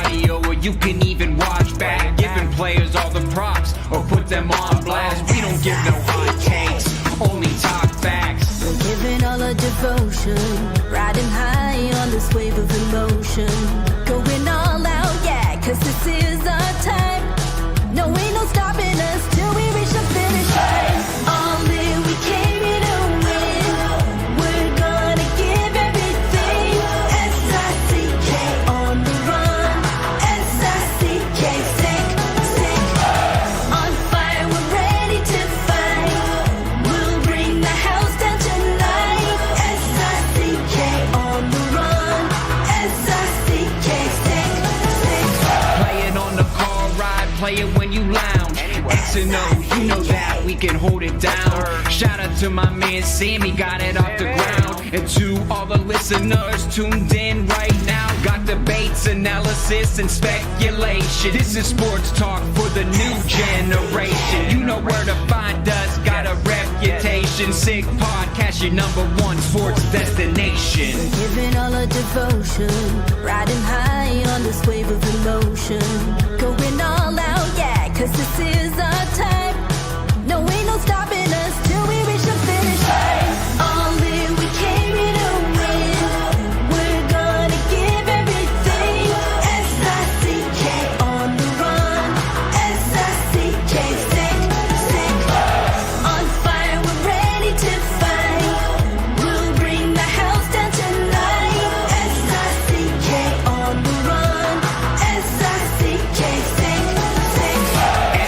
audio, or you can even watch back. Giving players all the props, or put them on blast. We don't give no hot takes, only talk facts. We're giving all our devotion, riding high on this wave of emotion. Going all out, yeah, cause this is our time. No, ain't no stopping us till we reach the finish line. All in, we came here to win. We're gonna give everything. S-I-C-K, on the run. S-I-C-K, sick, sick. On fire, we're ready to fight. We'll bring the house down tonight. S-I-C-K, on the run. S-I-C-K, sick, sick. Play it on the car ride, play it when you lounge. X and O, you know that we can hold it down. Shout out to my man Sammy, got it off the ground. And to all the listeners tuned in right now, got debates, analysis, and speculation. This is sports talk for the new generation. You know where to find us, got a reputation. Sick podcast, your #1 sports destination. Giving all our devotion, riding high on this wave of emotion. Going all out, yeah, cause this is our time. No, ain't no stopping us till we reach the finish line. All in, we came here to win. We're gonna give everything. S-I-C-K, on the run. S-I-C-K, sick, sick. On fire, we're ready to fight. We'll bring the house down tonight. S-I-C-K, on the run. S-I-C-K, sick, sick.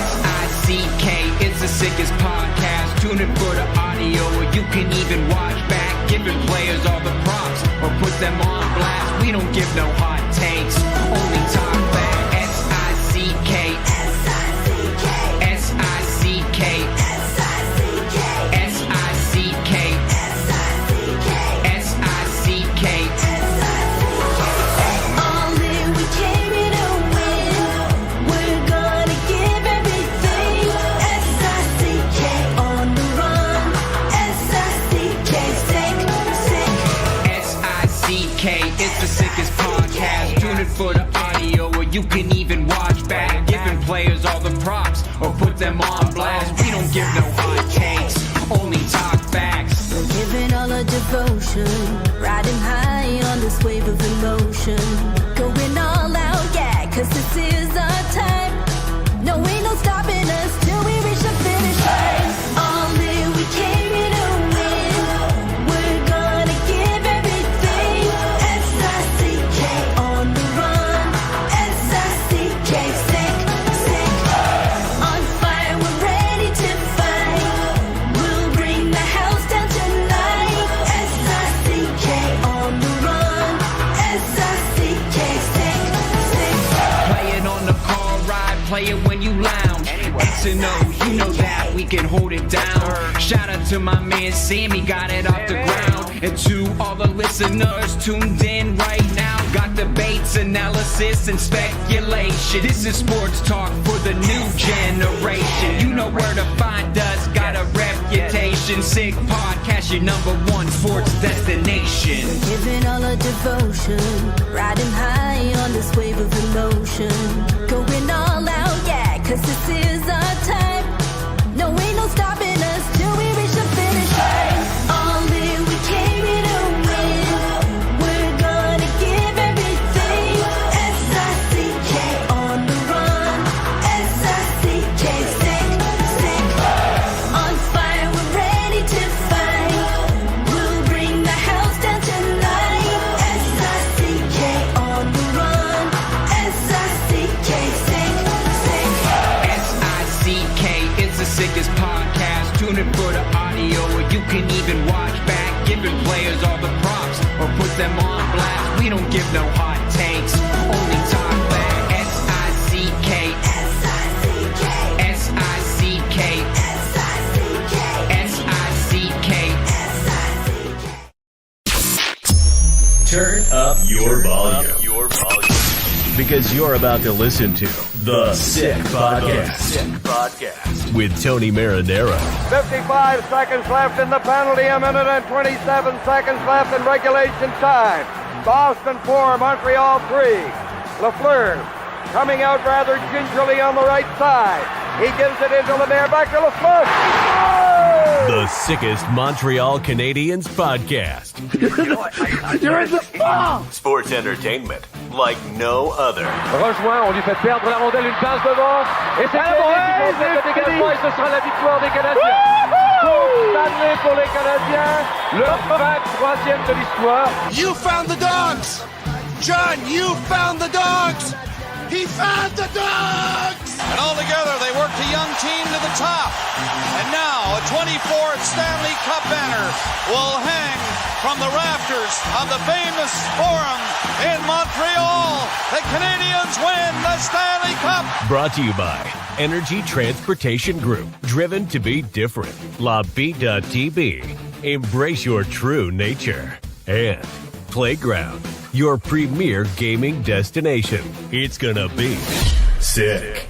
S-I-C-K is the sickest podcast. Tune in for the audio, or you can even watch back. Giving players all the props, or put them on blast. We don't give no hot takes, only talk back. S-I-C-K, S-I-C-K, S-I-C-K, S-I-C-K, S-I-C-K, S-I-C-K, S-I-C-K. all in, we came here to win. We're gonna give everything. S-I-C-K, on the run. S-I-C-K, sick, sick. S-I-C-K is the sickest podcast. Tune in for the audio, or you can even watch back. Giving players all the props, or put them on blast. We don't give no hot takes, only talk facts. We're giving all our devotion, riding high on this wave of emotion. Going all out, yeah, cause this is our time. No, ain't no stopping us till we reach the finish line. All in, we came here to win. We're gonna give everything. S-I-C-K, on the run. S-I-C-K, sick, sick. On fire, we're ready to fight. We'll bring the house down tonight. S-I-C-K, on the run. S-I-C-K, sick, sick. Play it on the car ride, play it when you lounge. X and O, you know that we can hold it down. Shout out to my man Sammy, got it off the ground. And to all the listeners tuned in right now, got debates, analysis, and speculation. This is sports talk for the new generation. You know where to find us, got a reputation. Sick podcast, your #1 sports destination. Giving all our devotion, riding high on this wave of emotion. Going all out, yeah, cause this is our time. No, ain't no stopping us till we reach the finish line. All in, we came here to win. We're gonna give everything. S-I-C-K, on the run. S-I-C-K, sick, sick. On fire, we're ready to fight. We'll bring the house down tonight. S-I-C-K, on the run. S-I-C-K, sick, sick. S-I-C-K is the sickest podcast. Tune in for the audio, or you can even watch back. Giving players all the props, or put them on blast. We don't give no hot takes, only talk back. S-I-C-K, S-I-C-K, S-I-C-K, S-I-C-K, S-I-C-K. S-I-C-K. Turn up your volume. Because you're about to listen to The Sick Podcast. With Tony Marinaro. 55 seconds left in the penalty, a minute and 27 seconds left in regulation time. Boston 4, Montreal 3. Lafleur coming out rather gingerly on the right side. He gives it into Lemaire, back to Lafleur. Oh! The sickest Montreal Canadiens podcast. You're in the ball! Sports entertainment like no other. Rejoint, on lui fait perdre la rondelle, une passe devant. Et c'est le dégagement et ce sera la victoire des Canadiens. Coupe Stanley pour les Canadiens. Leur 23e de l'histoire. You found the dogs! John, you found the dogs! He found the dogs! And all together, they worked a young team to the top. And now, a 24th Stanley Cup banner will hang from the rafters of the famous Forum in Montreal. The Canadiens win the Stanley Cup! Brought to you by Energy Transportation Group. Driven to be different. Tibi. Embrace your true nature. And Playground, your premier gaming destination. It's gonna be sick.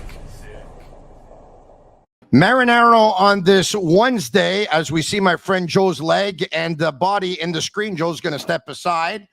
Marinaro on this Wednesday, as we see my friend Joe's leg and the body in the screen. Joe's going to step aside.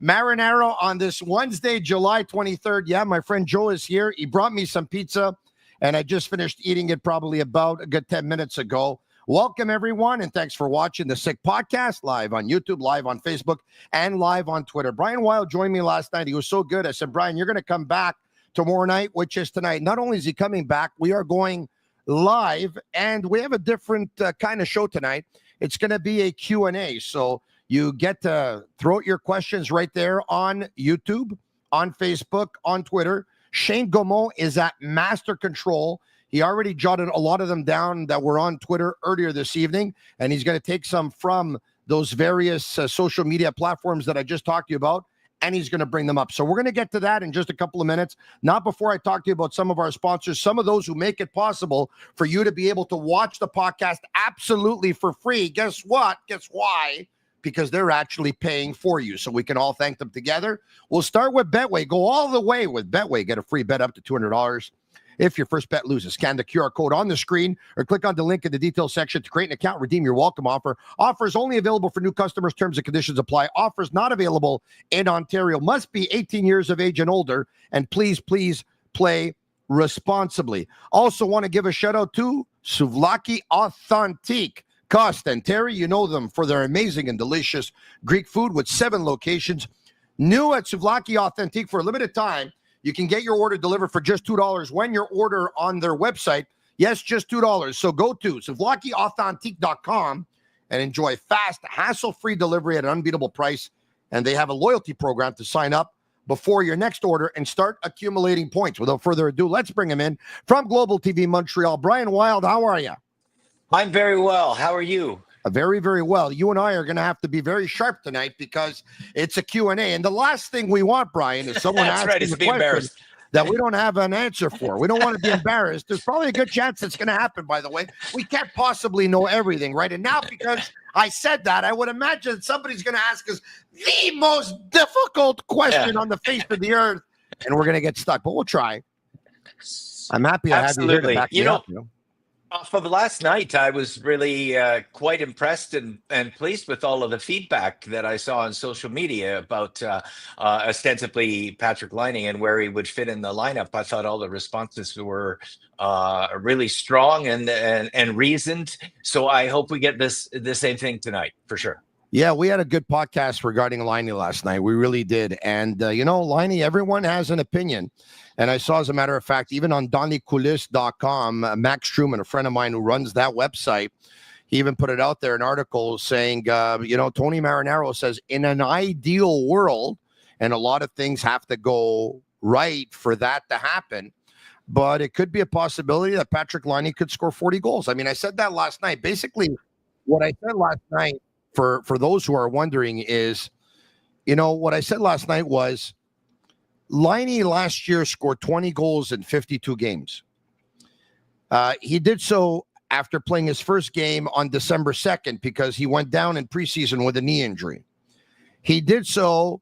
Marinaro on this Wednesday, July 23rd. Yeah, my friend Joe is here. He brought me some pizza, and I just finished eating it probably about a good 10 minutes ago. Welcome, everyone, and thanks for watching the Sick Podcast, live on YouTube, live on Facebook, and live on Twitter. Brian Wilde joined me last night. He was so good. I said, Brian, you're going to come back tomorrow night, which is tonight. Not only is he coming back, we are going live, and we have a different kind of show tonight. It's going to be a Q&A, so you get to throw out your questions right there on YouTube, on Facebook, on Twitter. Shane Gaumont is at Master Control. He already jotted a lot of them down that were on Twitter earlier this evening, and he's going to take some from those various social media platforms that I just talked to you about, and he's going to bring them up. So we're going to get to that in just a couple of minutes. Not before I talk to you about some of our sponsors, some of those who make it possible for you to be able to watch the podcast absolutely for free. Guess what? Guess why? Because they're actually paying for you. So we can all thank them together. We'll start with Betway. Go all the way with Betway. Get a free bet up to $200. If your first bet loses, scan the QR code on the screen or click on the link in the details section to create an account, redeem your welcome offer. Offers only available for new customers. Terms and conditions apply. Offers not available in Ontario. Must be 18 years of age and older. And please play responsibly. Also want to give a shout out to Souvlaki Authentique. Cost and Terry, you know them for their amazing and delicious Greek food with 7 locations. New at Souvlaki Authentique for a limited time. You can get your order delivered for just $2 when you order on their website. Yes, just $2. So go to souvlakiauthentique.com and enjoy fast, hassle-free delivery at an unbeatable price. And they have a loyalty program to sign up before your next order and start accumulating points. Without further ado, let's bring him in from Global TV Montreal. Brian Wilde, how are you? I'm very well. How are you? Very, very well. You and I are going to have to be very sharp tonight because it's a Q&A. And the last thing we want, Brian, is someone asking a question that we don't have an answer for. We don't want to be embarrassed. There's probably a good chance it's going to happen, by the way. We can't possibly know everything, right? And now because I said that, I would imagine somebody's going to ask us the most difficult question on the face of the earth, and we're going to get stuck. But we'll try. I'm happy to have you here to back me up. Off of last night, I was really quite impressed and pleased with all of the feedback that I saw on social media about ostensibly Patrick Laine and where he would fit in the lineup. I thought all the responses were really strong and reasoned. So I hope we get the same thing tonight for sure. Yeah, we had a good podcast regarding Laine last night. We really did. And, Laine, everyone has an opinion. And I saw, as a matter of fact, even on donnycoulis.com, Max Truman, a friend of mine who runs that website, he even put it out there, an article saying, Tony Marinaro says, in an ideal world, and a lot of things have to go right for that to happen, but it could be a possibility that Patrick Laine could score 40 goals. I mean, I said that last night. Basically, what I said last night, for those who are wondering is, what I said last night was Laine last year scored 20 goals in 52 games. He did so after playing his first game on December 2nd because he went down in preseason with a knee injury. He did so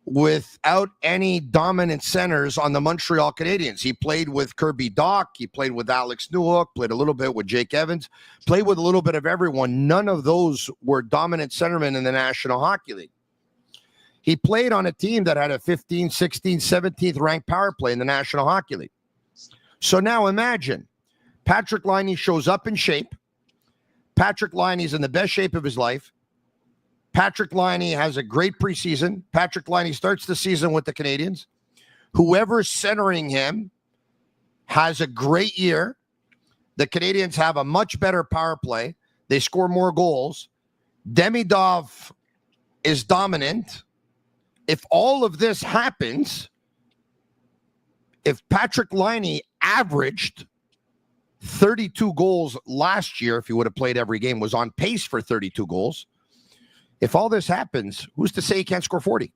without any dominant centers on the Montreal Canadiens. He played with Kirby Dach. He played with Alex Newhook, played a little bit with Jake Evans, played with a little bit of everyone. None of those were dominant centermen in the National Hockey League. He played on a team that had a 15, 16, 17th ranked power play in the National Hockey League. So now imagine Patrick Laine shows up in shape. Patrick Laine's in the best shape of his life. Patrick Laine has a great preseason. Patrick Laine starts the season with the Canadiens. Whoever's centering him has a great year. The Canadiens have a much better power play. They score more goals. Demidov is dominant. If all of this happens, if Patrick Laine averaged 32 goals last year, if he would have played every game, was on pace for 32 goals. If all this happens, who's to say he can't score 40?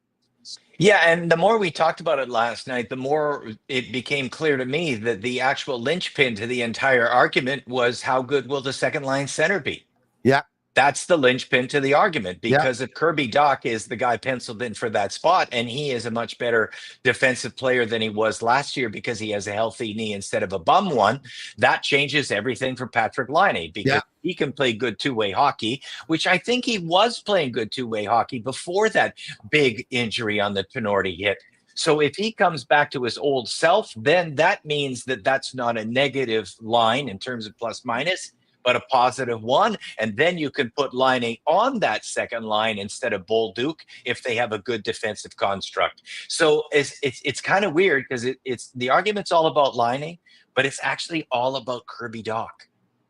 Yeah, and the more we talked about it last night, the more it became clear to me that the actual linchpin to the entire argument was how good will the second line center be? Yeah. That's the linchpin to the argument, because if Kirby Dach is the guy penciled in for that spot, and he is a much better defensive player than he was last year because he has a healthy knee instead of a bum one, that changes everything for Patrick Laine, because he can play good two-way hockey, which I think he was playing good two-way hockey before that big injury on the Tenorti hit. So if he comes back to his old self, then that means that that's not a negative line in terms of plus minus, but a positive one. And then you can put Laine on that second line instead of Bolduc if they have a good defensive construct. So it's kind of weird, because it's the argument's all about Laine, but it's actually all about Kirby Dach.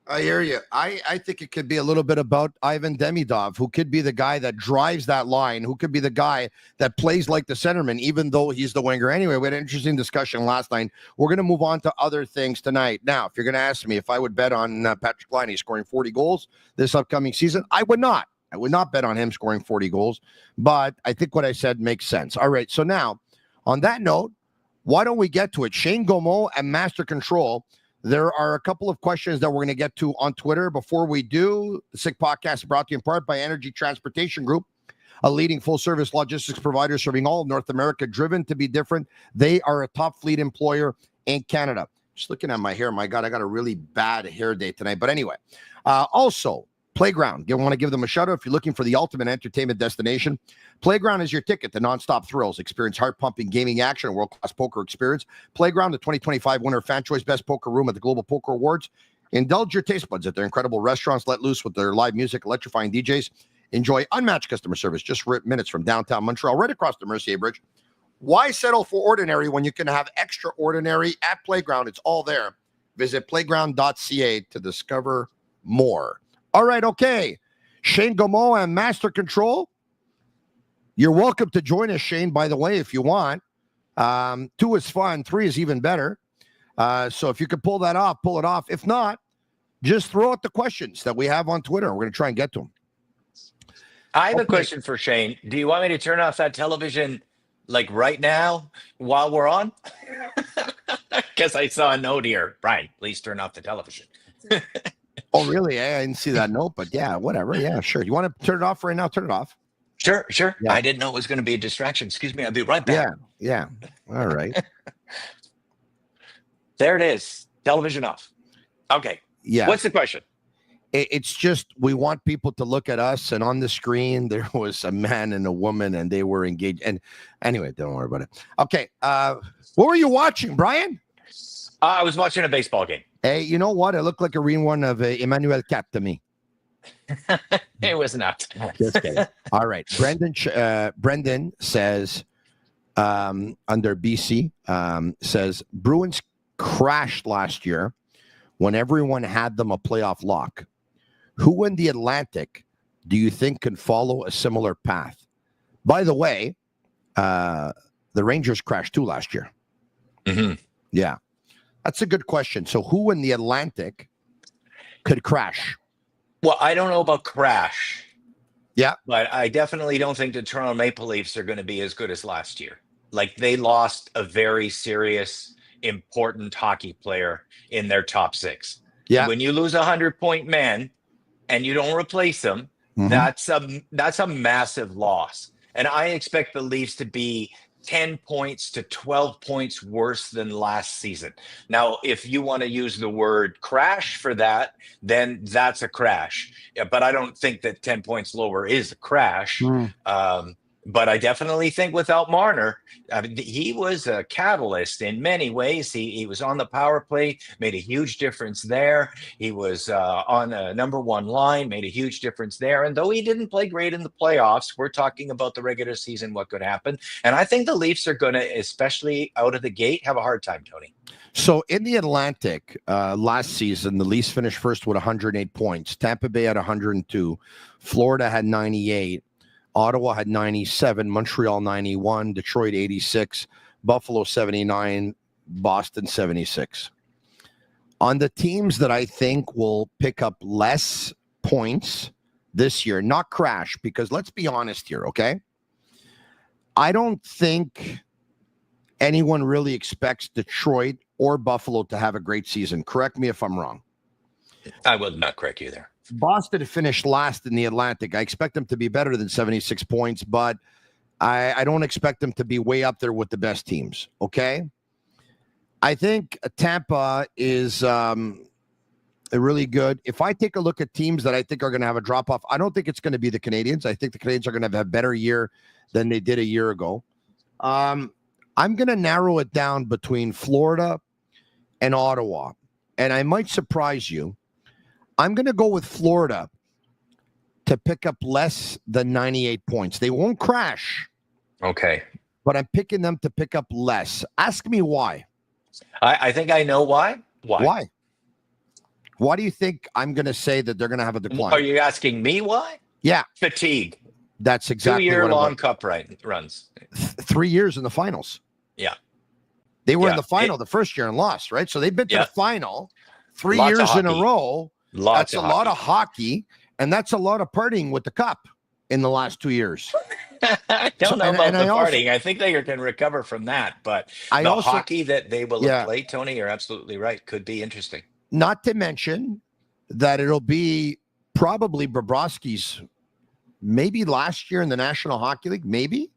I hear you. I think it could be a little bit about Ivan Demidov, who could be the guy that drives that line, who could be the guy that plays like the centerman, even though he's the winger. Anyway, we had an interesting discussion last night. We're going to move on to other things tonight. Now, if you're going to ask me if I would bet on Patrick Laine scoring 40 goals this upcoming season, I would not. I would not bet on him scoring 40 goals, but I think what I said makes sense. All right, so now, on that note, why don't we get to it? Shane Gomeau and Master Control. There are a couple of questions that we're going to get to on Twitter. Before we do, the Sick Podcast is brought to you in part by Energy Transportation Group, a leading full-service logistics provider serving all of North America, driven to be different. They are a top fleet employer in Canada. Just looking at my hair, my God, I got a really bad hair day tonight. But anyway, also, Playground. You want to give them a shout out if you're looking for the ultimate entertainment destination. Playground is your ticket to nonstop thrills. Experience heart-pumping gaming action and world-class poker experience. Playground, the 2025 winner of Fan Choice Best Poker Room at the Global Poker Awards. Indulge your taste buds at their incredible restaurants. Let loose with their live music, electrifying DJs. Enjoy unmatched customer service just minutes from downtown Montreal, right across the Mercier Bridge. Why settle for ordinary when you can have extraordinary at Playground? It's all there. Visit playground.ca to discover more. All right, okay. Shane Gomeau and Master Control. You're welcome to join us, Shane, by the way, if you want. 2 is fun. 3 is even better. So if you could pull that off, pull it off. If not, just throw out the questions that we have on Twitter. We're going to try and get to them. I have a question for Shane. Do you want me to turn off that television like right now while we're on? Because I saw a note here. Brian, please turn off the television. Oh, really? I didn't see that note, but yeah, whatever. Yeah, sure. You want to turn it off right now? Turn it off. Sure. Yeah. I didn't know it was going to be a distraction. Excuse me. I'll be right back. Yeah. All right. There it is. Television off. Okay. Yeah. What's the question? It's just we want people to look at us, and on the screen there was a man and a woman, and they were engaged. And anyway, don't worry about it. Okay. What were you watching, Brian? I was watching a baseball game. Hey, you know what? It looked like a rerun of Emmanuel Cat to me. It was not. Just kidding. All right. Brendan says, under BC, says, Bruins crashed last year when everyone had them a playoff lock. Who in the Atlantic do you think can follow a similar path? By the way, the Rangers crashed too last year. Mm-hmm. Yeah. That's a good question. So who in the Atlantic could crash? Well, I don't know about crash. Yeah. But I definitely don't think the Toronto Maple Leafs are going to be as good as last year. Like, they lost a very serious, important hockey player in their top 6. Yeah. When you lose 100-point man and you don't replace him, that's a massive loss. And I expect the Leafs to be 10 points to 12 points worse than last season. Now, if you want to use the word crash for that, then that's a crash. But I don't think that 10 points lower is a crash. But I definitely think without Marner, I mean, he was a catalyst in many ways. He was on the power play, made a huge difference there. He was on a number one line, made a huge difference there. And though he didn't play great in the playoffs, we're talking about the regular season, what could happen. And I think the Leafs are going to, especially out of the gate, have a hard time, Tony. So in the Atlantic last season, the Leafs finished first with 108 points. Tampa Bay had 102. Florida had 98. Ottawa had 97, Montreal 91, Detroit 86, Buffalo 79, Boston 76. On the teams that I think will pick up less points this year, not crash, because let's be honest here, okay? I don't think anyone really expects Detroit or Buffalo to have a great season. Correct me if I'm wrong. I will not correct you there. Boston finished last in the Atlantic. I expect them to be better than 76 points, but I don't expect them to be way up there with the best teams, okay? I think Tampa is really good. If I take a look at teams that I think are going to have a drop-off, I don't think it's going to be the Canadiens. I think the Canadiens are going to have a better year than they did a year ago. I'm going to narrow it down between Florida and Ottawa, and I might surprise you. I'm going to go with Florida to pick up less than 98 points. They won't crash. Okay. But I'm picking them to pick up less. Ask me why. I think I know why. Why? Why do you think I'm going to say that they're going to have a decline? Are you asking me why? Yeah. Fatigue. That's exactly 2-year-long cup runs. 3 years in the finals. Yeah. They were in the final the first year and lost, right? So they've been to the final 3 Lots years in a row. That's a lot of hockey, and that's a lot of partying with the cup in the last 2 years. I don't know about the partying. I think they can recover from that, but hockey that they will play, Tony, you're absolutely right. Could be interesting. Not to mention that it'll be probably Bobrovsky's maybe last year in the National Hockey League, maybe.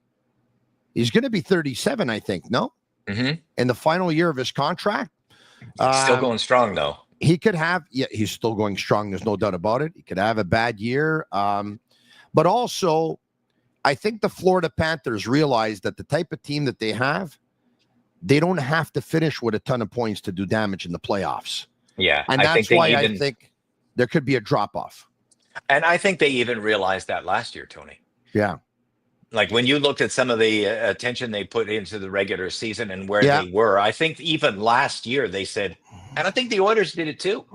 He's going to be 37, I think, no? Mm-hmm. In the final year of his contract. Still going strong, though. He could have, he's still going strong. There's no doubt about it. He could have a bad year. But also, I think the Florida Panthers realize that the type of team that they have, they don't have to finish with a ton of points to do damage in the playoffs. Yeah. And that's why I think there could be a drop-off. And I think they even realized that last year, Tony. Yeah. Like when you looked at some of the attention they put into the regular season and where they were, I think even last year they said, and I think the Oilers did it too.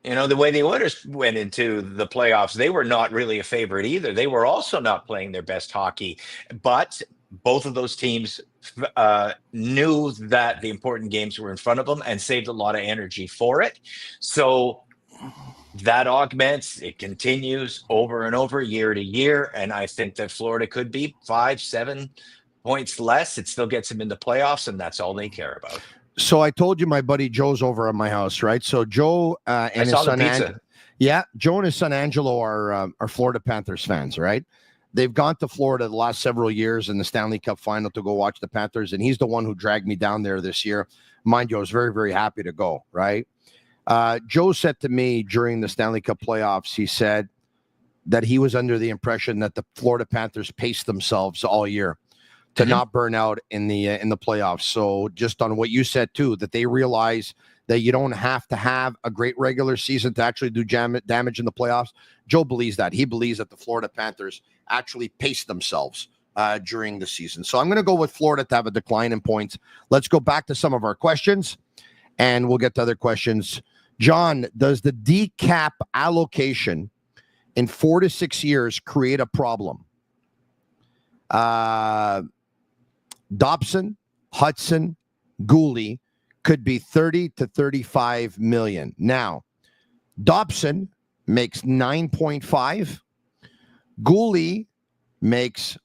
You know, the way the Oilers went into the playoffs, they were not really a favorite either. They were also not playing their best hockey. But both of those teams knew that the important games were in front of them and saved a lot of energy for it. So that augments, it continues over and over, year to year. And I think that Florida could be 5-7 points less. It still gets them in the playoffs, and that's all they care about. So I told you my buddy Joe's over at my house, right? So Joe and his son, Joe and his son Angelo are Florida Panthers fans, right? They've gone to Florida the last several years in the Stanley Cup final to go watch the Panthers, and he's the one who dragged me down there this year. Mind you, I was very, very happy to go, right? Joe said to me during the Stanley Cup playoffs, he said that he was under the impression that the Florida Panthers paced themselves all year to not burn out in the playoffs. So just on what you said too, that they realize that you don't have to have a great regular season to actually do damage in the playoffs. Joe believes that. He believes that the Florida Panthers actually pace themselves during the season. So I'm going to go with Florida to have a decline in points. Let's go back to some of our questions, and we'll get to other questions. John, does the decap allocation in 4 to 6 years create a problem? Dobson, Hutson, Gooley could be 30 to 35 million. Now, Dobson makes 9.5. Gooley makes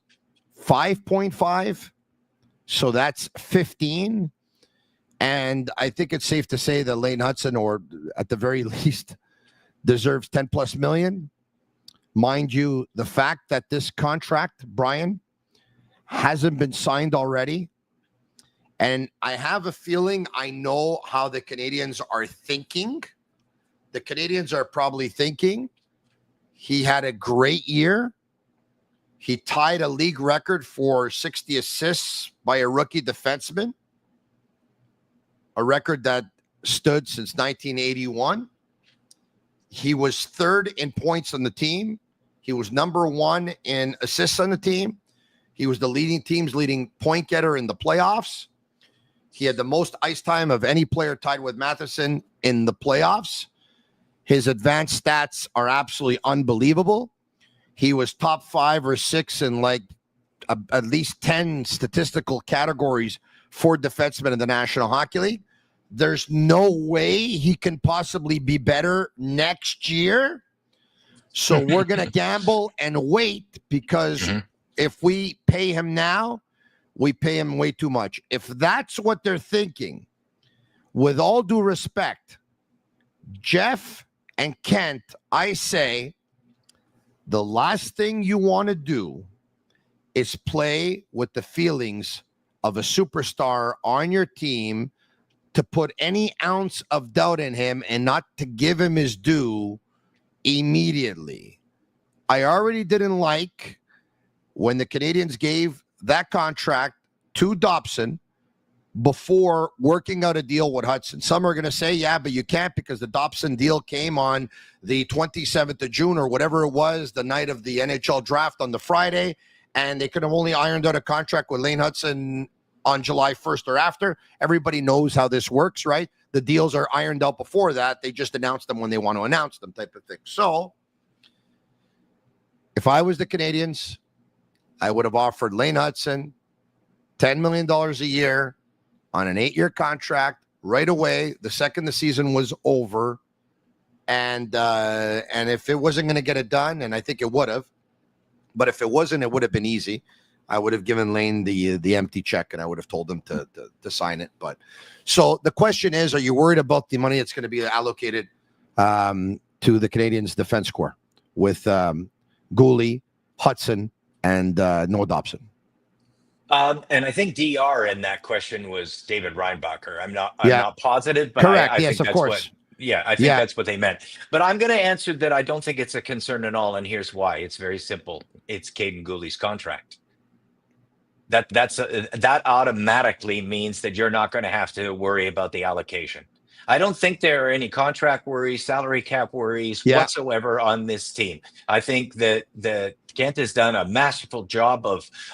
5.5. So that's 15. And I think it's safe to say that Laine Hutson, or at the very least, deserves 10 plus million. Mind you, the fact that this contract, Brian, hasn't been signed already. And I have a feeling I know how the Canadians are thinking. The Canadians are probably thinking he had a great year. He tied a league record for 60 assists by a rookie defenseman, a record that stood since 1981. He was third in points on the team. He was number one in assists on the team. He was the team's leading point getter in the playoffs. He had the most ice time of any player tied with Matheson in the playoffs. His advanced stats are absolutely unbelievable. He was top 5 or 6 in like at least 10 statistical categories for defensemen in the National Hockey League. There's no way he can possibly be better next year. So we're going to gamble and wait, because if we pay him now, we pay him way too much. If that's what they're thinking, with all due respect, Jeff and Kent, I say the last thing you want to do is play with the feelings of a superstar on your team, to put any ounce of doubt in him and not to give him his due immediately. I already didn't like when the Canadians gave that contract to Dobson before working out a deal with Hutson. Some are going to say, yeah, but you can't, because the Dobson deal came on the 27th of June or whatever it was, the night of the NHL draft on the Friday, and they could have only ironed out a contract with Laine Hutson on July 1st or after. Everybody knows how this works, right? The deals are ironed out before that. They just announce them when they want to announce them, type of thing. So if I was the Canadians, I would have offered Laine Hutson $10 million a year on an 8-year contract right away, the second the season was over. And if it wasn't going to get it done, and I think it would have, but if it wasn't, it would have been easy. I would have given Laine the empty check, and I would have told him to sign it. But so the question is, are you worried about the money that's going to be allocated to the Canadians Defense Corps with Gooley, Hutson, and Noah Dobson? And I think DR in that question was David Reinbacher. I'm not positive, but correct. I Yes, think of that's course. I think that's what they meant. But I'm going to answer that I don't think it's a concern at all, and here's why. It's very simple. It's Caden Gooley's contract. That automatically means that you're not going to have to worry about the allocation. I don't think there are any contract worries, salary cap worries whatsoever on this team. I think that Kent has done a masterful job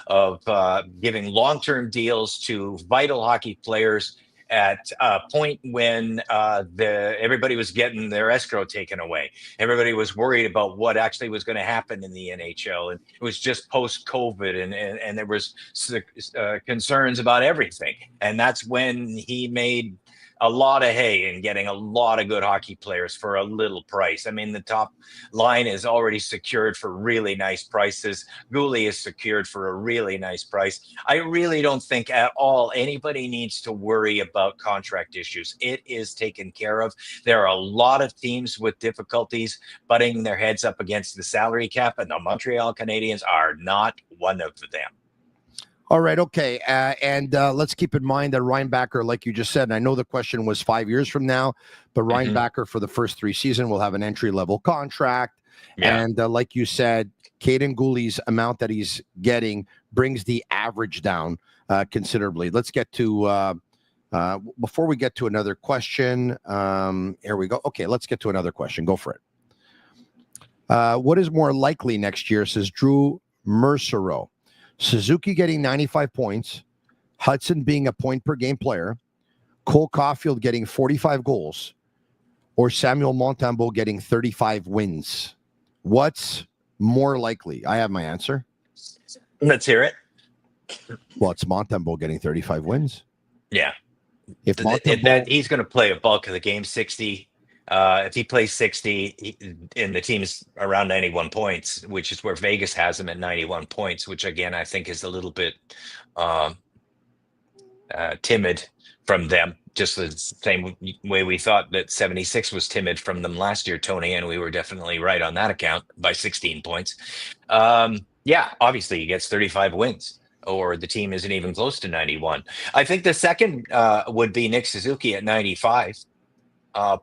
of giving long-term deals to vital hockey players at a point when everybody was getting their escrow taken away. Everybody was worried about what actually was going to happen in the NHL, and it was just post-COVID, and there was concerns about everything. And that's when he made a lot of hay and getting a lot of good hockey players for a little price. I mean, the top line is already secured for really nice prices. Gooley is secured for a really nice price. I really don't think at all anybody needs to worry about contract issues. It is taken care of. There are a lot of teams with difficulties butting their heads up against the salary cap, and the Montreal Canadiens are not one of them. All right, okay. And let's keep in mind that Reinbacher, like you just said, and I know the question was 5 years from now, but Reinbacher for the first 3 seasons will have an entry-level contract. Yeah. And like you said, Caden Gooley's amount that he's getting brings the average down considerably. Let's get to, before we get to another question, here we go. Okay, let's get to another question. Go for it. What is more likely next year, says Drew Mercereau? Suzuki getting 95 points, Hutson being a point-per-game player, Cole Caulfield getting 45 goals, or Samuel Montembeault getting 35 wins? What's more likely? I have my answer. Let's hear it. Well, it's Montembeault getting 35 wins. Yeah. If he's going to play a bulk of the game, 60. If he plays 60 and the team's around 91 points, which is where Vegas has him at 91 points, which again, I think is a little bit timid from them, just the same way we thought that 76 was timid from them last year, Tony, and we were definitely right on that account by 16 points. Obviously he gets 35 wins, or the team isn't even close to 91. I think the second would be Nick Suzuki at 95.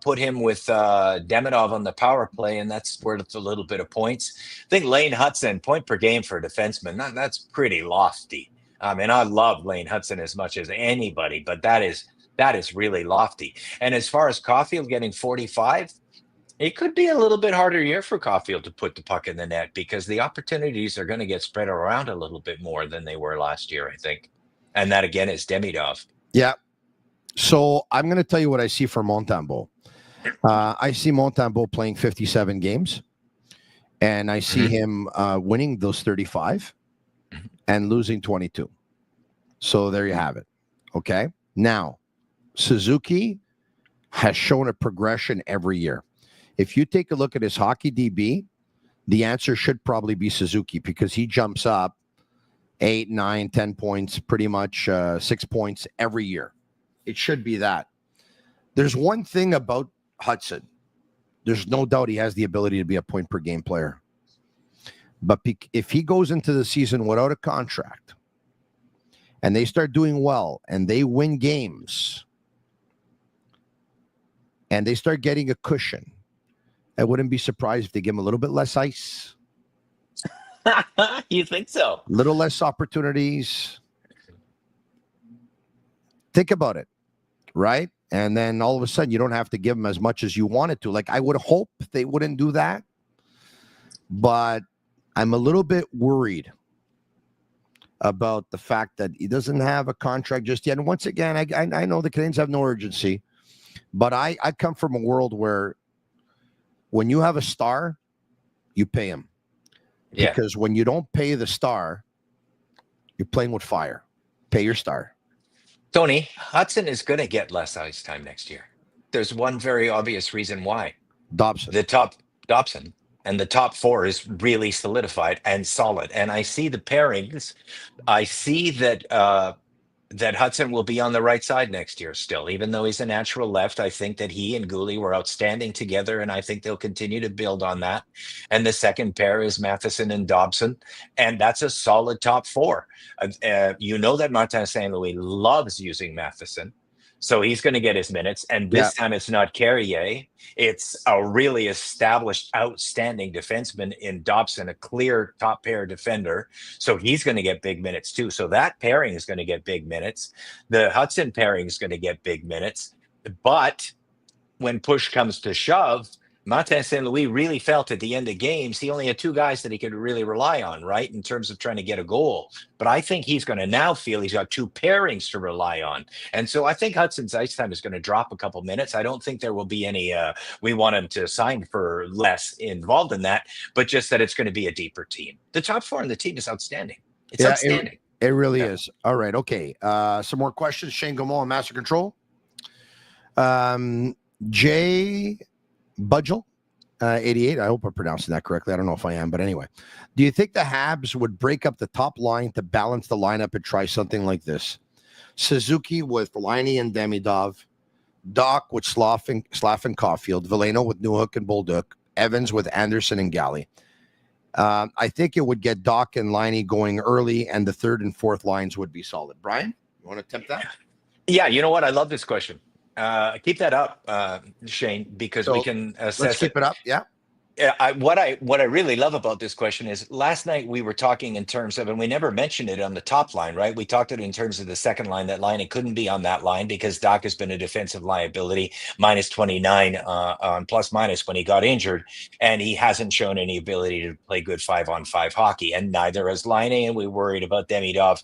Put him with Demidov on the power play, and that's worth a little bit of points. I think Laine Hutson, point per game for a defenseman, that's pretty lofty. I mean, I love Laine Hutson as much as anybody, but that is really lofty. And as far as Caulfield getting 45, it could be a little bit harder year for Caulfield to put the puck in the net because the opportunities are going to get spread around a little bit more than they were last year, I think. And that, again, is Demidov. Yeah. So I'm going to tell you what I see for Montembeault. I see Montembeault playing 57 games, and I see him winning those 35 and losing 22. So there you have it. Okay. Now, Suzuki has shown a progression every year. If you take a look at his hockey DB, the answer should probably be Suzuki because he jumps up 8, 9, 10 points, pretty much 6 points every year. It should be that. There's one thing about Hutson. There's no doubt he has the ability to be a point per game player. But if he goes into the season without a contract and they start doing well and they win games and they start getting a cushion, I wouldn't be surprised if they give him a little bit less ice. You think so? A little less opportunities. Think about it, right? And then all of a sudden, you don't have to give him as much as you wanted to. Like, I would hope they wouldn't do that. But I'm a little bit worried about the fact that he doesn't have a contract just yet. And once again, I know the Canadians have no urgency. But I come from a world where when you have a star, you pay him. Yeah. Because when you don't pay the star, you're playing with fire. Pay your star. Tony, Hutson is going to get less ice time next year. There's one very obvious reason why. Dobson. Dobson. And the top four is really solidified and solid. And I see the pairings. I see that that Hutson will be on the right side next year still. Even though he's a natural left, I think that he and Gooley were outstanding together, and I think they'll continue to build on that. And the second pair is Matheson and Dobson, and that's a solid top four. You know that Martin St. Louis loves using Matheson. So he's going to get his minutes. And this time it's not Carrier. It's a really established, outstanding defenseman in Dobson, a clear top pair defender. So he's going to get big minutes too. So that pairing is going to get big minutes. The Hutson pairing is going to get big minutes. But when push comes to shove, Martin St. Louis really felt at the end of games, he only had two guys that he could really rely on, right, in terms of trying to get a goal. But I think he's going to now feel he's got two pairings to rely on. And so I think Hudson's ice time is going to drop a couple minutes. I don't think there will be any, we want him to sign for less involved in that, but just that it's going to be a deeper team. The top four in the team is outstanding. It's outstanding. It really is. All right. Okay. Some more questions. Shane Gaumont on Master Control. Jay Budgel, 88. I hope I'm pronouncing that correctly. I don't know if I am, but anyway. Do you think the Habs would break up the top line to balance the lineup and try something like this? Suzuki with Laine and Demidov, Dach with Slav and Caulfield, Veleno with Newhook and Bolduc, Evans with Anderson and Galley. I think it would get Dach and Laine going early, and the third and fourth lines would be solid. Brian, you want to attempt that? Yeah, you know what? I love this question. Keep that up, Shane, because we can assess. Let's keep it up. Yeah. What I really love about this question is last night we were talking in terms of, and we never mentioned it on the top line, right? We talked it in terms of the second line, that line. It couldn't be on that line because Dach has been a defensive liability, minus 29 on plus minus when he got injured, and he hasn't shown any ability to play good 5-on-5 hockey, and neither has Laine. And we worried about Demidov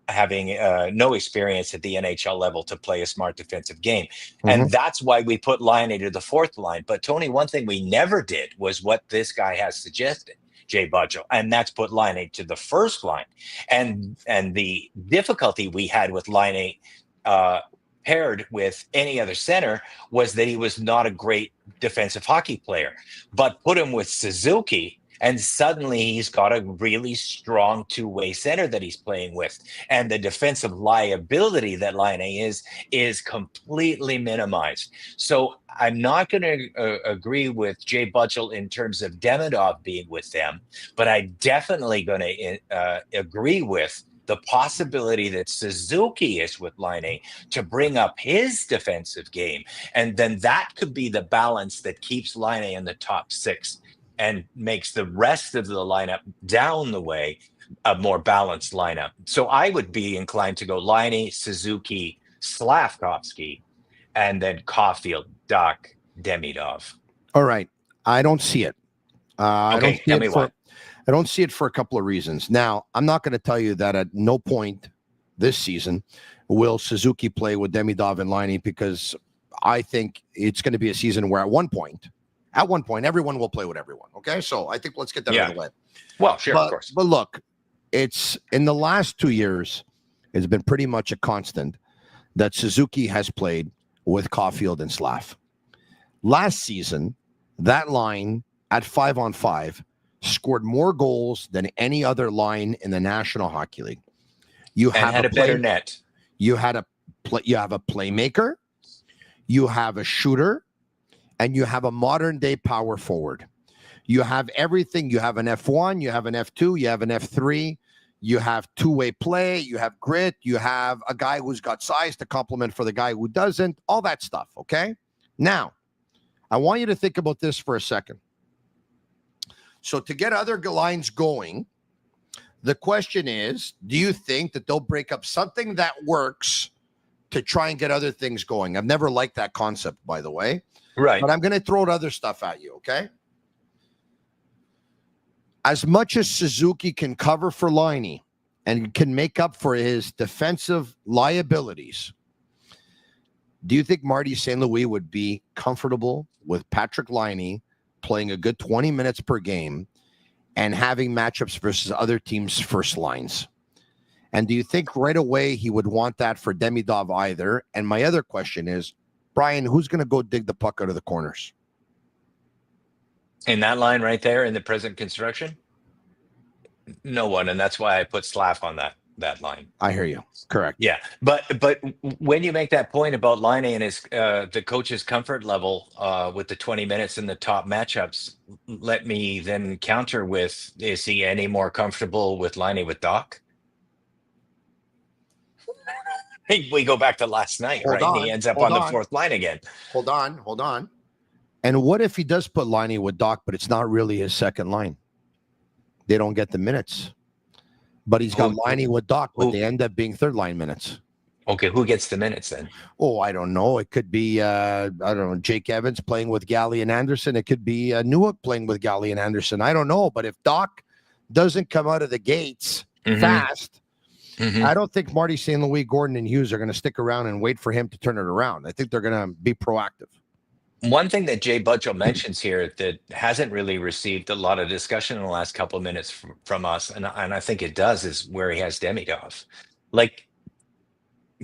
having no experience at the NHL level to play a smart defensive game. And that's why we put Laine to the fourth line. But Tony, one thing we never did was what this guy has suggested, Jay Budgel, and that's put Laine to the first line. And the difficulty we had with Laine paired with any other center was that he was not a great defensive hockey player. But put him with Suzuki, and suddenly he's got a really strong two-way center that he's playing with. And the defensive liability that Laine is completely minimized. So I'm not going to agree with Jay Budgel in terms of Demidov being with them, but I'm definitely going to agree with the possibility that Suzuki is with Laine to bring up his defensive game. And then that could be the balance that keeps Laine in the top 6 and makes the rest of the lineup down the way a more balanced lineup. So I would be inclined to go Laine, Suzuki, Slavkovsky, and then Caulfield, Dach, Demidov. All right. I don't see it. I don't see it for a couple of reasons. Now, I'm not going to tell you that at no point this season will Suzuki play with Demidov and Laine, because I think it's going to be a season where at one point, everyone will play with everyone. Okay. So I think let's get that out of the way. Well, sure, of course. But look, it's in the last 2 years, it's been pretty much a constant that Suzuki has played with Caulfield and Slav. Last season, that line at 5-on-5 scored more goals than any other line in the National Hockey League. You had a better net. You have a playmaker, you have a shooter, and you have a modern day power forward. You have everything. You have an F1, you have an F2, you have an F3, you have two-way play, you have grit, you have a guy who's got size to complement for the guy who doesn't, all that stuff, okay? Now, I want you to think about this for a second. So to get other lines going, the question is, do you think that they'll break up something that works to try and get other things going? I've never liked that concept, by the way. Right. But I'm going to throw other stuff at you, okay? As much as Suzuki can cover for Laine and can make up for his defensive liabilities, do you think Marty St. Louis would be comfortable with Patrik Laine playing a good 20 minutes per game and having matchups versus other teams' first lines? And do you think right away he would want that for Demidov either? And my other question is, Brian, who's going to go dig the puck out of the corners? In that line right there in the present construction? No one, and that's why I put Slav on that line. I hear you. Correct. Yeah, but when you make that point about Laine and his the coach's comfort level with the 20 minutes in the top matchups, let me then counter with: is he any more comfortable with Laine with Dach? We go back to last night, right? And he ends up on the fourth line again. Hold on. And what if he does put Laine with Dach, but it's not really his second line? They don't get the minutes. But he's got Laine with Dach, but they end up being third line minutes. Okay, who gets the minutes then? Oh, I don't know. It could be, I don't know, Jake Evans playing with Gally and Anderson. It could be Newhook playing with Gally and Anderson. I don't know. But if Dach doesn't come out of the gates fast, I don't think Marty St. Louis, Gordon, and Hughes are going to stick around and wait for him to turn it around. I think they're going to be proactive. One thing that Jay Butchell mentions here that hasn't really received a lot of discussion in the last couple of minutes from us, and I think it does, is where he has Demidov. Like,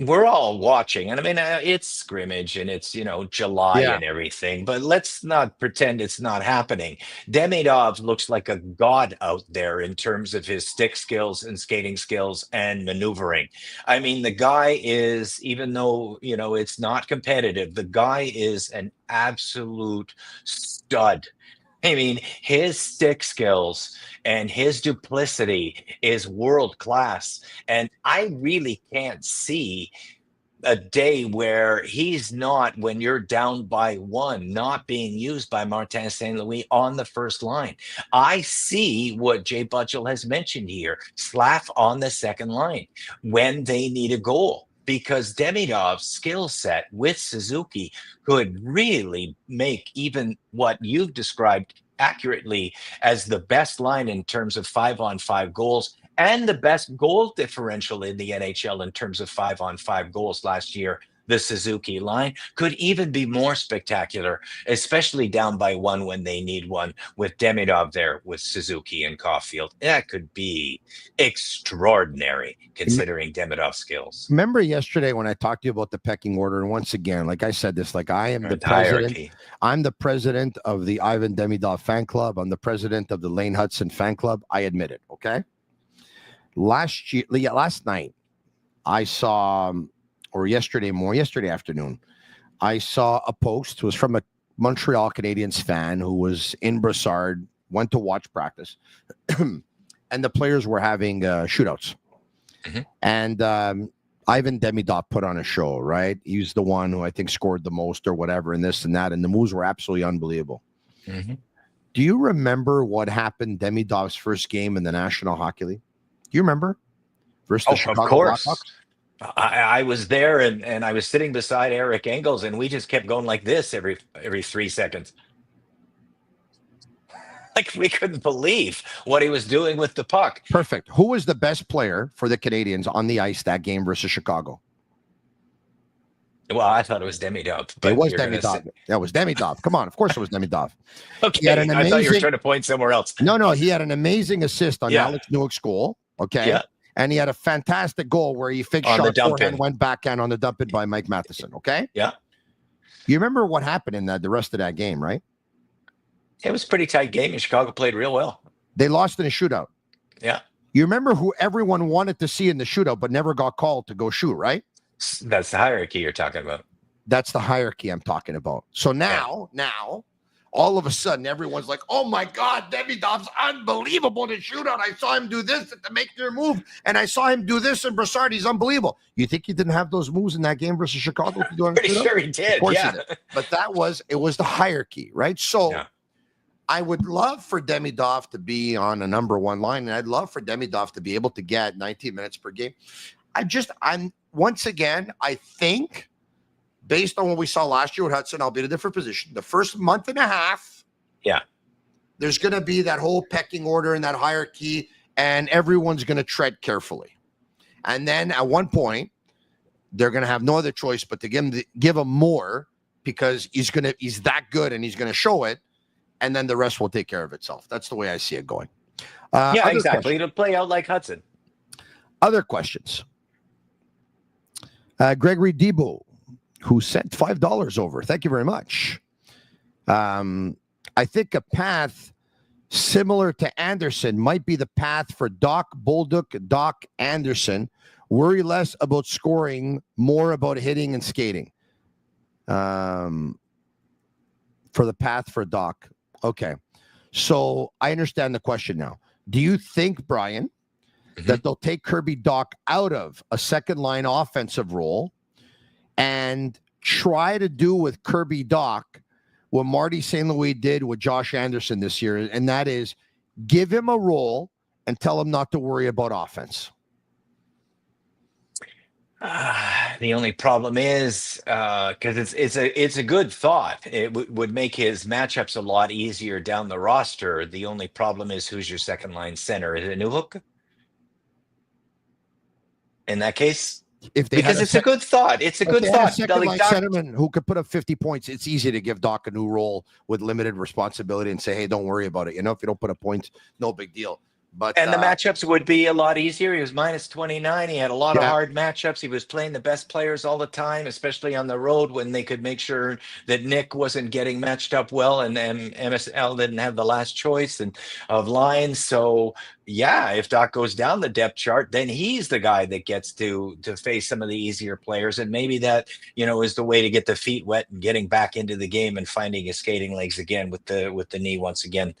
we're all watching, and I mean, it's scrimmage and it's, July and everything, but let's not pretend it's not happening. Demidov looks like a god out there in terms of his stick skills and skating skills and maneuvering. I mean, the guy is, even though, it's not competitive, the guy is an absolute stud. I mean, his stick skills and his duplicity is world class. And I really can't see a day where he's not, when you're down by one, not being used by Martin St. Louis on the first line. I see what Jay Butchell has mentioned here, Slav on the second line when they need a goal. Because Demidov's skill set with Suzuki could really make even what you've described accurately as the best line in terms of 5-on-5 goals and the best goal differential in the NHL in terms of 5-on-5 goals last year. The Suzuki line could even be more spectacular, especially down by one when they need one, with Demidov there with Suzuki and Caulfield. That could be extraordinary considering Demidov's skills. Remember yesterday when I talked to you about the pecking order? And once again, like I said this, like I am the president. I'm the president of the Ivan Demidov fan club. I'm the president of the Laine Hutson fan club. I admit it, okay? Last night, I saw... or yesterday afternoon, I saw a post. It was from a Montreal Canadiens fan who was in Brassard, went to watch practice, and the players were having shootouts. And Ivan Demidov put on a show, right? He's the one who I think scored the most or whatever, and this and that. And the moves were absolutely unbelievable. Do you remember what happened Demidov's first game in the National Hockey League? Do you remember? Versus the Chicago of course. Blackhawks? I was there, and I was sitting beside Eric Engels, and we just kept going like this every 3 seconds. Like, we couldn't believe what he was doing with the puck. Perfect. Who was the best player for the Canadians on the ice that game versus Chicago? Well, I thought it was Demidov. It was Demidov. That was Demidov. Come on. Of course it was Demidov. Okay. I thought you were trying to point somewhere else. No. He had an amazing assist on Alex Newhook's goal. Okay. Yeah. And he had a fantastic goal where he fixed shot forehand, went backhand on the dump in by Mike Matheson. Okay. Yeah. You remember what happened in the rest of that game, right? It was a pretty tight game, and Chicago played real well. They lost in a shootout. Yeah. You remember who everyone wanted to see in the shootout, but never got called to go shoot, right? That's the hierarchy you're talking about. That's the hierarchy I'm talking about. So now, all of a sudden, everyone's like, oh my God, Demidov's unbelievable in the shootout. I saw him do this to make their move, and I saw him do this in Brassard. He's unbelievable. You think he didn't have those moves in that game versus Chicago? Pretty sure he did. Of course he did. But it was the hierarchy, right? So I would love for Demidov to be on a number one line, and I'd love for Demidov to be able to get 19 minutes per game. Once again, I think, based on what we saw last year with Hutson, I'll be in a different position. The first month and a half, there's going to be that whole pecking order and that hierarchy, and everyone's going to tread carefully. And then at one point, they're going to have no other choice but to give him more, because he's that good and he's going to show it, and then the rest will take care of itself. That's the way I see it going. Exactly. Questions? It'll play out like Hutson. Other questions. Gregory Debo, who sent $5 over. Thank you very much. I think a path similar to Anderson might be the path for Dach, Dach, Anderson. Worry less about scoring, more about hitting and skating. For the path for Dach. Okay. So I understand the question now. Do you think, Brian, that they'll take Kirby Dach out of a second line offensive role and try to do with Kirby Dach what Marty St. Louis did with Josh Anderson this year, and that is give him a role and tell him not to worry about offense? The only problem is because it's a good thought. It would make his matchups a lot easier down the roster. The only problem is, who's your second line center? Is it Newhook? In that case, because it's a good thought. It's a good thought. Second line centerman who could put up 50 points. It's easy to give Dach a new role with limited responsibility and say, hey, don't worry about it. You know, if you don't put up points, no big deal. But the matchups would be a lot easier. He was minus 29. He had a lot of hard matchups. He was playing the best players all the time, especially on the road when they could make sure that Nick wasn't getting matched up well, and MSL didn't have the last choice of lines. So if Dach goes down the depth chart, then he's the guy that gets to face some of the easier players, and maybe that is the way to get the feet wet and getting back into the game and finding his skating legs again with the knee once again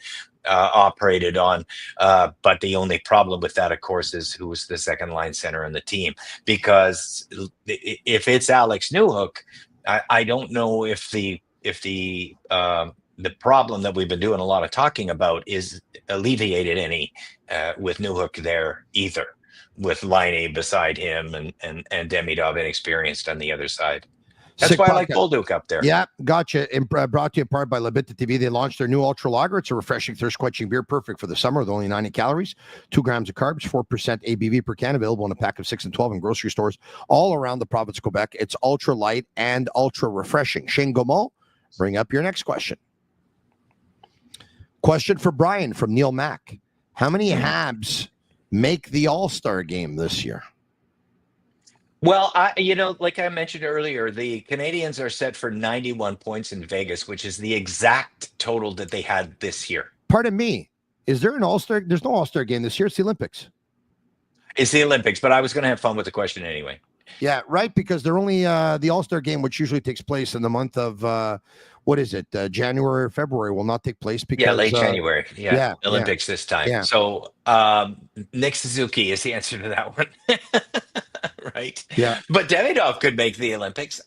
operated on. But the only problem with that, of course, is who's the second line center in the team. Because if it's Alex Newhook, I don't know if the problem that we've been doing a lot of talking about is alleviated any with Newhook there either, with Laine beside him and Demidov inexperienced on the other side. That's why I like Bolduc up there. Yeah, gotcha. And brought to you in part by Bittt TV. They launched their new Ultra Lager. It's a refreshing, thirst-quenching beer, perfect for the summer with only 90 calories, 2 grams of carbs, 4% ABV per can, available in a pack of 6 and 12 in grocery stores all around the province of Quebec. It's ultra light and ultra refreshing. Shane Gaumont, bring up your next question. Question for Brian from Neil Mack. How many Habs make the All-Star game this year? Well, like I mentioned earlier, the Canadians are set for 91 points in Vegas, which is the exact total that they had this year. Pardon me. Is there an All-Star? There's no All-Star game this year. It's the Olympics. It's the Olympics, but I was going to have fun with the question anyway. Yeah, right, because they're only the All-Star game, which usually takes place in the month of what is it? January or February will not take place because late January. yeah, Olympics this time. yeah. So Nick Suzuki is the answer to that one. Right? Yeah. But Demidov could make the Olympics.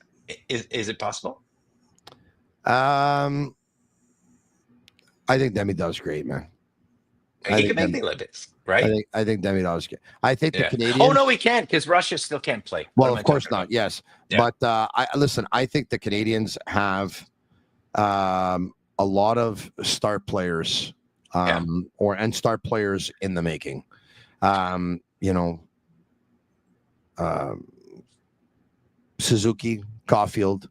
Is it possible? I think Demidov's great, man. He can make the Olympics, right? I think Demidov's good. I think the Canadians. Oh no, he can't because Russia still can't play. Well, of course not. About? Yes, Yeah. but I think the Canadians have a lot of star players, and star players in the making. Suzuki, Caulfield,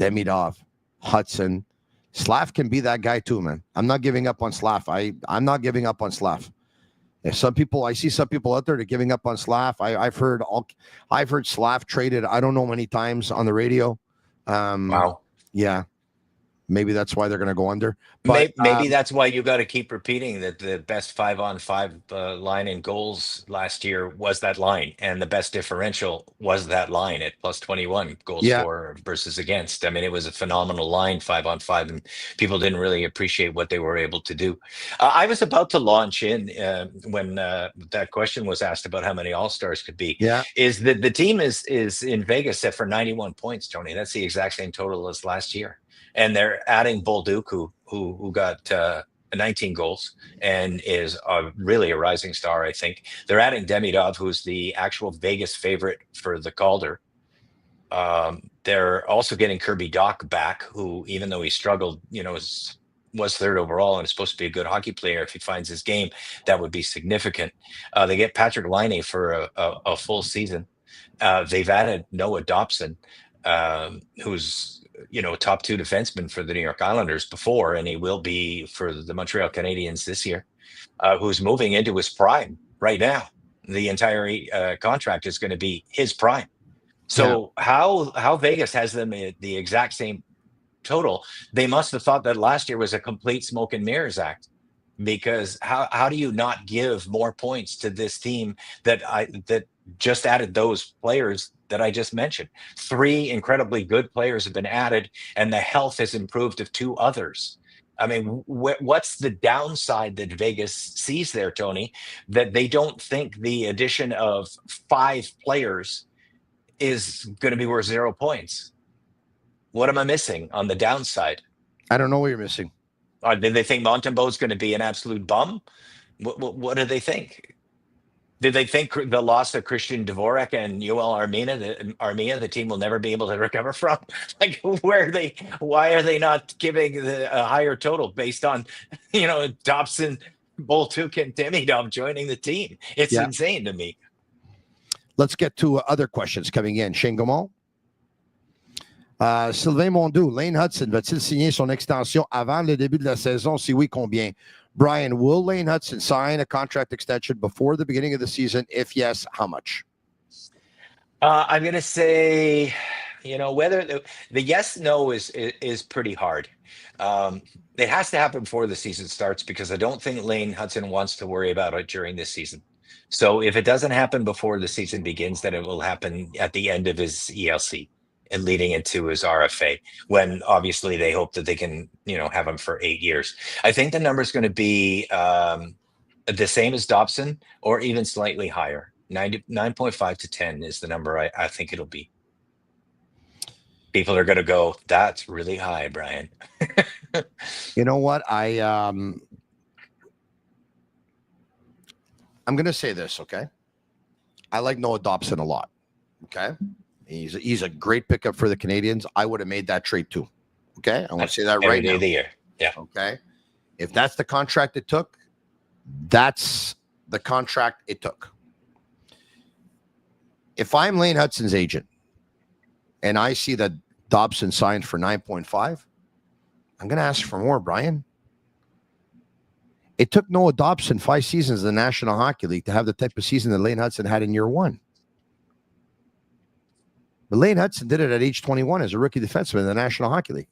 Demidov, Hutson. Slav can be that guy too, man. I'm not giving up on Slav. I'm not giving up on Slav. I see some people out there that are giving up on Slav. I've heard Slav traded I don't know many times on the radio. Wow. Yeah. Maybe that's why they're going to go under. But, maybe that's why you got to keep repeating that the best 5-on-5 line in goals last year was that line, and the best differential was that line at +21 goals for versus against. I mean, it was a phenomenal line 5-on-5, and people didn't really appreciate what they were able to do. I was about to launch in when that question was asked about how many All-Stars could be. Yeah, is that the team is in Vegas set for 91 points, Tony. That's the exact same total as last year. And they're adding Bolduc, who got 19 goals and is really a rising star, I think. They're adding Demidov, who's the actual Vegas favorite for the Calder. They're also getting Kirby Dach back, who, even though he struggled, was third overall and is supposed to be a good hockey player. If he finds his game, that would be significant. They get Patrick Laine for a full season. They've added Noah Dobson, who's top 2 defenseman for the New York Islanders before, and he will be for the Montreal Canadiens this year, who's moving into his prime right now. The entire contract is going to be his prime. So how Vegas has them at the exact same total, they must have thought that last year was a complete smoke and mirrors act, because how do you not give more points to this team that just added those players that I just mentioned? 3 incredibly good players have been added, and the health has improved of 2 others. I mean, what's the downside that Vegas sees there, Tony, that they don't think the addition of 5 players is going to be worth 0 points? What am I missing on the downside? I don't know what you're missing. Did they think Montembeault's going to be an absolute bum? What do they think? Did they think the loss of Christian Dvorak and Yoel Armia, the team will never be able to recover from? Like, why are they not giving a higher total based on, Dobson, Bolduc, and Demidov joining the team? It's insane to me. Let's get to other questions coming in. Shane Gaumont. Sylvain Mondou, Laine Hutson va-t-il signer son extension avant le début de la saison? Si oui, combien? Brian, will Laine Hutson sign a contract extension before the beginning of the season? If yes, how much? I'm going to say, whether the yes, no is pretty hard. It has to happen before the season starts, because I don't think Laine Hutson wants to worry about it during this season. So if it doesn't happen before the season begins, then it will happen at the end of his ELC and leading into his RFA, when obviously they hope that they can, have him for 8 years. I think the number is going to be the same as Dobson, or even slightly higher. 9.5 to 10 is the number I think it'll be. People are going to go, that's really high, Brian. You know what? I'm going to say this, okay? I like Noah Dobson a lot, okay? He's a great pickup for the Canadians. I would have made that trade too. Okay, I want to say that right now. Every day of the year. Yeah. Okay, if that's the contract it took, that's the contract it took. If I'm Laine Hutson's agent and I see that Dobson signed for 9.5, I'm going to ask for more, Brian. It took Noah Dobson 5 seasons in the National Hockey League to have the type of season that Laine Hutson had in year 1. But Laine Hutson did it at age 21 as a rookie defenseman in the National Hockey League.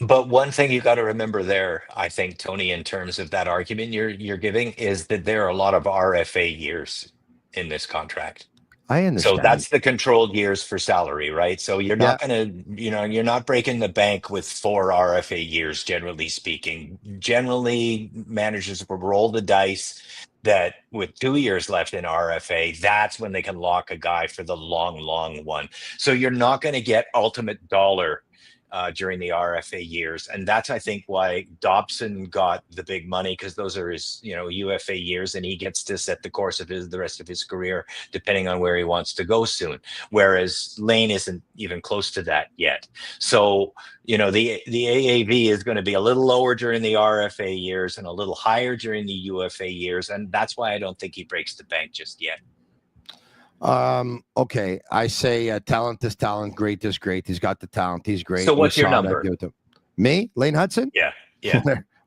But one thing you got to remember there, I think, Tony, in terms of that argument you're giving, is that there are a lot of RFA years in this contract. I So understand. that's the controlled years for salary, right? So you're not going to, you're not breaking the bank with 4 RFA years, generally speaking. Generally, managers will roll the dice that with 2 years left in RFA, that's when they can lock a guy for the long, long one. So you're not going to get ultimate dollar during the RFA years. And that's, I think, why Dobson got the big money, because those are his, UFA years, and he gets to set the course of the rest of his career, depending on where he wants to go soon. Whereas Laine isn't even close to that yet. So, the AAV is going to be a little lower during the RFA years and a little higher during the UFA years. And that's why I don't think he breaks the bank just yet. Okay, I say talent is talent, great is great. He's got the talent. He's great. So what's your number? Me, Laine Hutson? Yeah.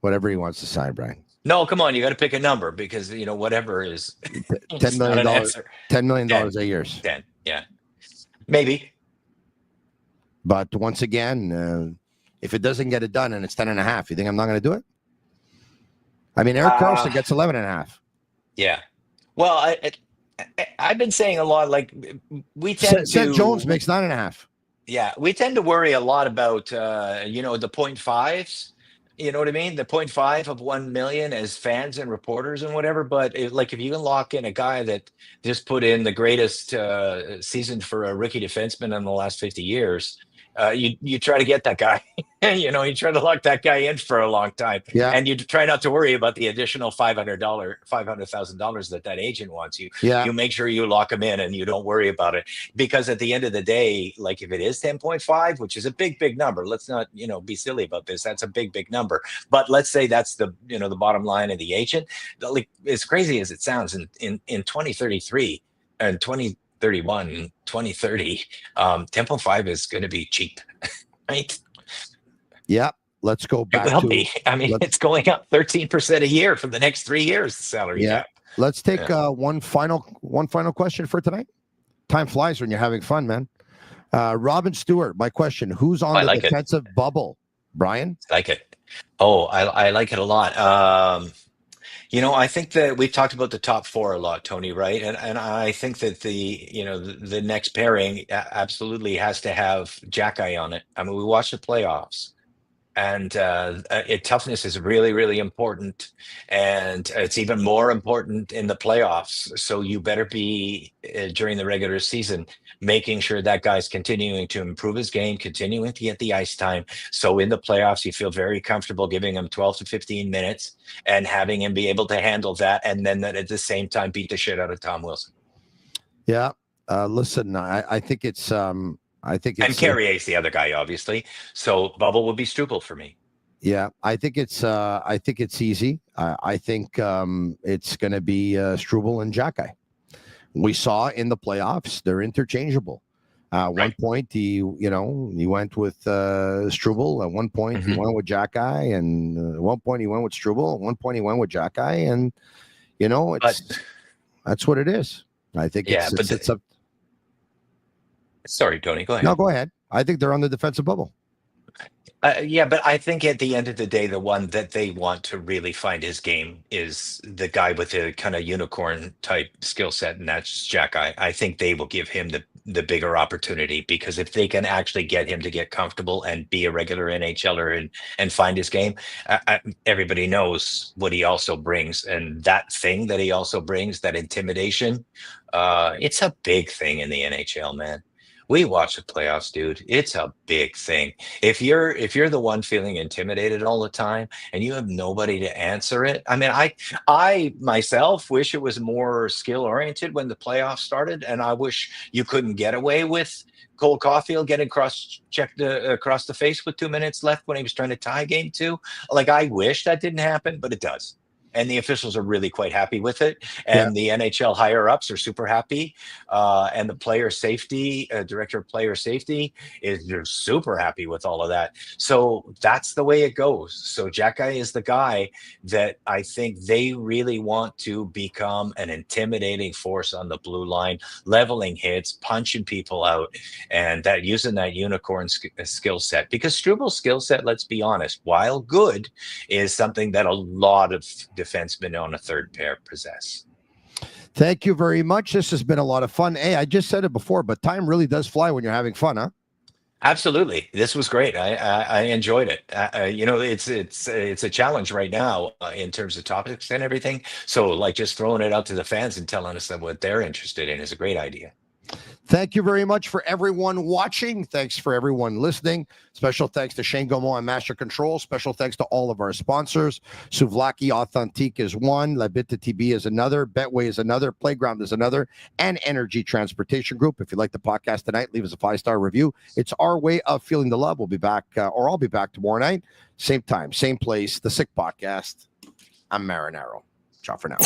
Whatever he wants to sign, Brian. No, come on, you got to pick a number, because whatever is $10 million. $10 million a year. 10, yeah, maybe. But once again, if it doesn't get it done and it's 10.5, you think I'm not going to do it? I mean, Erik Karlsson gets 11.5. Yeah. Well, I've been saying a lot, like, we tend to... Seth Jones makes 9.5. Yeah, we tend to worry a lot about, the 0.5s. You know what I mean? The 0.5 of 1 million as fans and reporters and whatever. But if you can lock in a guy that just put in the greatest season for a rookie defenseman in the last 50 years, you try to get that guy. You try to lock that guy in for a long time. Yeah. And you try not to worry about the additional $500,000 that agent wants you. Yeah. You make sure you lock him in and you don't worry about it. Because at the end of the day, like, if it is 10.5, which is a big, big number, let's not, be silly about this. That's a big, big number. But let's say that's the bottom line of the agent. Like, as crazy as it sounds, in 2033 and 2031, 2030, 10.5 is going to be cheap, right? Yeah, let's go back. It will be. I mean, it's going up 13% a year for the next 3 years. The salary cap. Let's take one final question for tonight. Time flies when you're having fun, man. Robin Stewart, my question: who's on the defensive bubble? Brian, I like it. Oh, I like it a lot. I think that we've talked about the top 4 a lot, Tony, right? And I think that the next pairing absolutely has to have Jack-Eye on it. I mean, we watched the playoffs, and toughness is really, really important, and it's even more important in the playoffs. So you better be during the regular season making sure that guy's continuing to improve his game, continuing to get the ice time. So in the playoffs, you feel very comfortable giving him 12 to 15 minutes and having him be able to handle that, and then that at the same time beat the shit out of Tom Wilson. Yeah, listen, I think it's. And Carrier's the other guy, obviously. So bubble would be Struble for me. Yeah, I think it's easy. I think it's going to be Struble and Jack-Eye. We saw in the playoffs they're interchangeable. One point he went with Struble. At one point he went with Jack-Eye, and at one point he went with Struble. At one point he went with Jack-Eye, and that's what it is. I think it's up. Sorry, Tony, go ahead. No, go ahead. I think they're on the defensive bubble. But I think at the end of the day, the one that they want to really find his game is the guy with the kind of unicorn type skill set, and that's Jack-Eye. I think they will give him the bigger opportunity, because if they can actually get him to get comfortable and be a regular NHLer and find his game, everybody knows what he also brings. And that thing that he also brings, that intimidation, it's a big thing in the NHL, man. We watch the playoffs, dude. It's a big thing. If you're the one feeling intimidated all the time and you have nobody to answer it, I mean, I myself wish it was more skill oriented when the playoffs started, and I wish you couldn't get away with Cole Caulfield getting checked across the face with 2 minutes left when he was trying to tie game 2. Like, I wish that didn't happen, but it does. And the officials are really quite happy with it. And the NHL higher-ups are super happy. And the player safety, director of player safety, they're super happy with all of that. So that's the way it goes. So Jack-Eye is the guy that I think they really want to become an intimidating force on the blue line, leveling hits, punching people out, and that using that unicorn skill set. Because Struble's skill set, let's be honest, while good, is something that a lot of defensemen on a third pair possess. Thank you very much. This has been a lot of fun. Hey, I just said it before, but time really does fly when you're having fun, huh? Absolutely, this was great. I enjoyed it. It's a challenge right now in terms of topics and everything. So like just throwing it out to the fans and telling us that what they're interested in is a great idea. Thank you very much for everyone watching. Thanks for everyone listening. Special thanks to Shane Gaumont and Master Control. Special thanks to all of our sponsors. Souvlaki Authentique is one. La Bittt Tibi is another. Betway is another. Playground is another. And Energy Transportation Group. If you like the podcast tonight, leave us a 5-star review. It's our way of feeling the love. We'll be back, or I'll be back tomorrow night. Same time, same place. The Sick Podcast. I'm Marinaro. Ciao for now.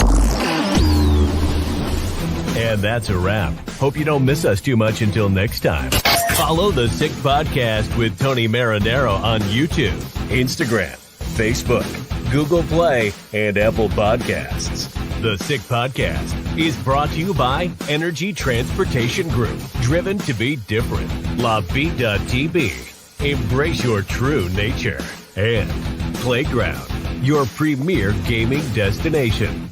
And that's a wrap. Hope you don't miss us too much until next time. Follow The Sick Podcast with Tony Marinaro on YouTube, Instagram, Facebook, Google Play, and Apple Podcasts. The Sick Podcast is brought to you by Energy Transportation Group, driven to be different. LaBita.tb, embrace your true nature. And Playground, your premier gaming destination.